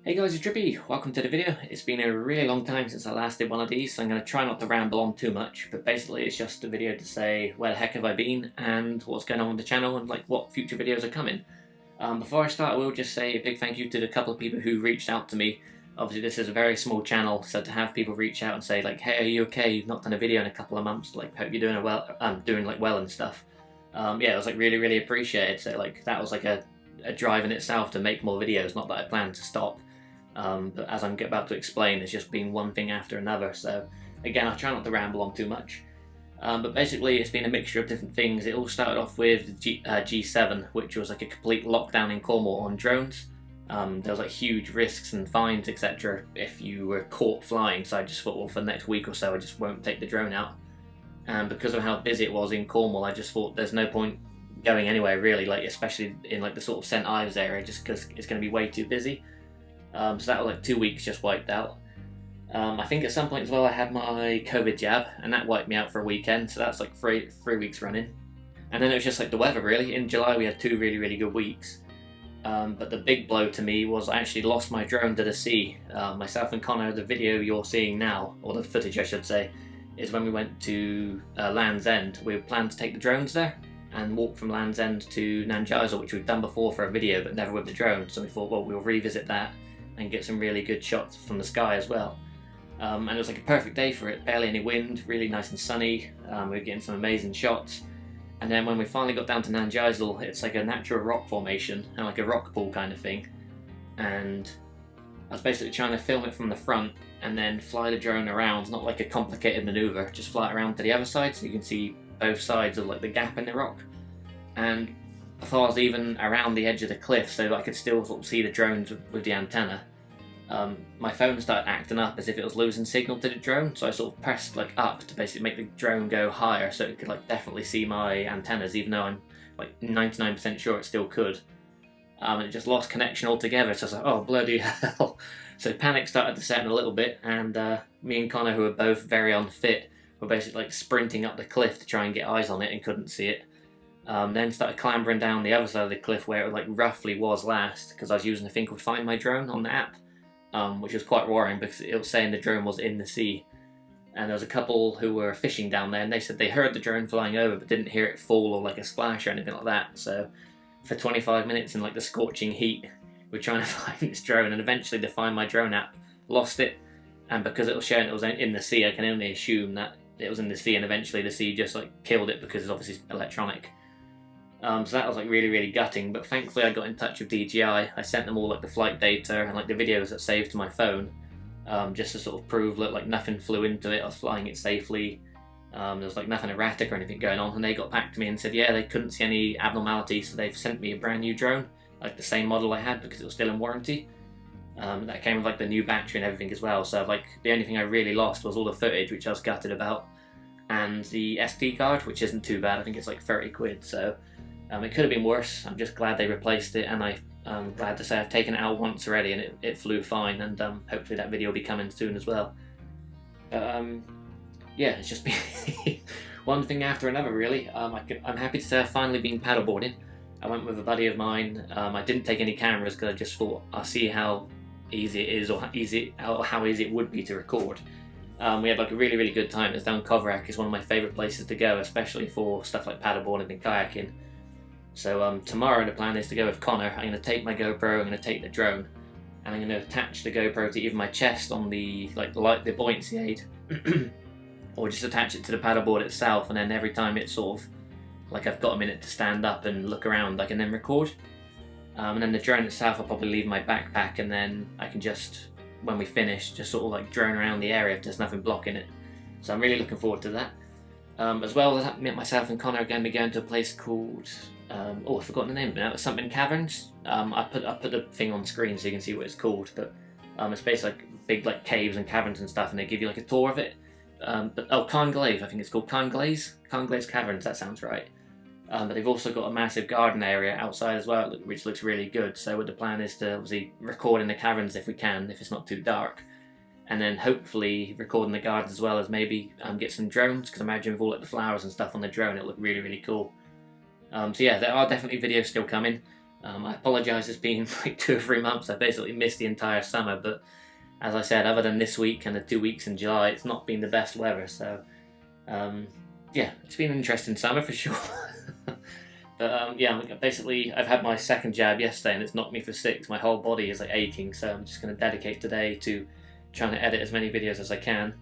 Hey guys, it's Drippy. Welcome to the video. It's been a really long time since I last did one of these, so I'm going to try not to ramble on too much, but basically it's just a video to say where the heck have I been and what's going on with the channel and like what future videos are coming. Before I start, I will just say a big thank you to the couple of people who reached out to me. Obviously this is a very small channel, so to have people reach out and say like, hey, are you okay? You've not done a video in a couple of months, like hope you're doing well and stuff. Yeah, it was like really appreciated, so like that was like a drive in itself to make more videos, not that I plan to stop. But as I'm about to explain, it's just been one thing after another, so again, I'll try not to ramble on too much. But basically, it's been a mixture of different things. It all started off with the G7, which was like a complete lockdown in Cornwall on drones. There was like huge risks and fines, etc. if you were caught flying, so I just thought, well, for the next week or so, I just won't take the drone out. And because of how busy it was in Cornwall, I just thought there's no point going anywhere really, like especially in like the sort of St Ives area, just because it's going to be way too busy. So that was like 2 weeks just wiped out. I think at some point as well I had my COVID jab, and that wiped me out for a weekend, so that's like three weeks running. And then it was just like the weather really. In July we had 2 really good weeks. But the big blow to me was I actually lost my drone to the sea. Myself and Connor, the video you're seeing now, or the footage I should say, is when we went to Land's End. We planned to take the drones there and walk from Land's End to Nanjaizel, which we've done before for a video but never with the drone, so we thought, well, we'll revisit that and get some really good shots from the sky as well. And it was like a perfect day for it, barely any wind, really nice and sunny. We were getting some amazing shots. And then when we finally got down to Nanjaizel, it's like a natural rock formation and like a rock pool kind of thing. And I was basically trying to film it from the front and then fly the drone around, not like a complicated maneuver, just fly it around to the other side so you can see both sides of like the gap in the rock. And I thought I was even around the edge of the cliff so that I could still sort of see the drones with the antenna. My phone started acting up as if it was losing signal to the drone, so I sort of pressed like up to basically make the drone go higher so it could like definitely see my antennas, even though I'm like 99% sure it still could. And it just lost connection altogether, so I was like, oh bloody hell. So panic started to set in a little bit, and me and Connor, who were both very unfit, were basically like sprinting up the cliff to try and get eyes on it and couldn't see it. Then started clambering down the other side of the cliff where it like roughly was last, because I was using a thing called Find My Drone on the app, which was quite worrying because it was saying the drone was in the sea. And there was a couple who were fishing down there, and they said they heard the drone flying over but didn't hear it fall or like a splash or anything like that. So for 25 minutes in like the scorching heat, we're trying to find this drone, and eventually the Find My Drone app lost it. And because it was showing it was in the sea, I can only assume that it was in the sea, and eventually the sea just like killed it because it's obviously electronic. So that was like really gutting, but thankfully I got in touch with DJI. I sent them all like the flight data and like the videos that saved to my phone, just to sort of prove that like nothing flew into it, I was flying it safely, there was like nothing erratic or anything going on. And they got back to me and said yeah, they couldn't see any abnormalities, so they've sent me a brand new drone, like the same model I had because it was still in warranty. That came with like the new battery and everything as well, so like the only thing I really lost was all the footage, which I was gutted about, and the SD card, which isn't too bad. I think it's like 30 quid, so it could have been worse. I'm just glad they replaced it, and I'm glad to say I've taken it out once already and it flew fine, and hopefully that video will be coming soon as well. Yeah, it's just been one thing after another really. I'm happy to say I've finally been paddleboarding. I went with a buddy of mine. I didn't take any cameras because I just thought I'll see how easy it is, or how easy it would be to record. We had like a really good time. It's down Coverack. It's one of my favourite places to go, especially for stuff like paddleboarding and kayaking. So tomorrow the plan is to go with Connor. I'm going to take my GoPro, I'm going to take the drone, and I'm going to attach the GoPro to either my chest on the the buoyancy aid, or just attach it to the paddleboard itself, and then every time it's sort of like I've got a minute to stand up and look around, I can then record. And then the drone itself I'll probably leave in my backpack, and then I can just, when we finish, just sort of like drone around the area if there's nothing blocking it. So I'm really looking forward to that. As well as that, myself and Connor are going to be going to a place called, I've forgotten the name of it now, it's something caverns. I put the thing on screen so you can see what it's called, but it's basically like big like caves and caverns and stuff, and they give you like a tour of it. Carnglaive, I think it's called Carnglaze Caverns, that sounds right. But they've also got a massive garden area outside as well, which looks really good. So the plan is to obviously record in the caverns if we can, if it's not too dark, and then hopefully record in the gardens as well as maybe get some drones, because I imagine with all like the flowers and stuff on the drone, it'll look really cool. So yeah, there are definitely videos still coming. I apologise, it's been like 2 or 3 months. I basically missed the entire summer, but as I said, other than this week and the 2 weeks in July, it's not been the best weather, so yeah, it's been an interesting summer for sure. But yeah, basically I've had my second jab yesterday and it's knocked me for 6. My whole body is like aching, so I'm just going to dedicate today to trying to edit as many videos as I can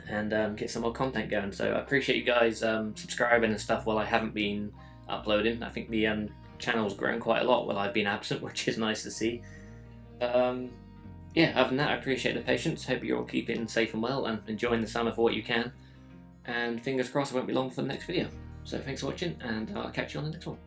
and get some more content going. So I appreciate you guys subscribing and stuff while I haven't been uploading. I think the channel's grown quite a lot while I've been absent, which is nice to see. Yeah, other than that, I appreciate the patience. Hope you're all keeping safe and well and enjoying the summer for what you can. And fingers crossed it won't be long for the next video. So thanks for watching, and I'll catch you on the next one.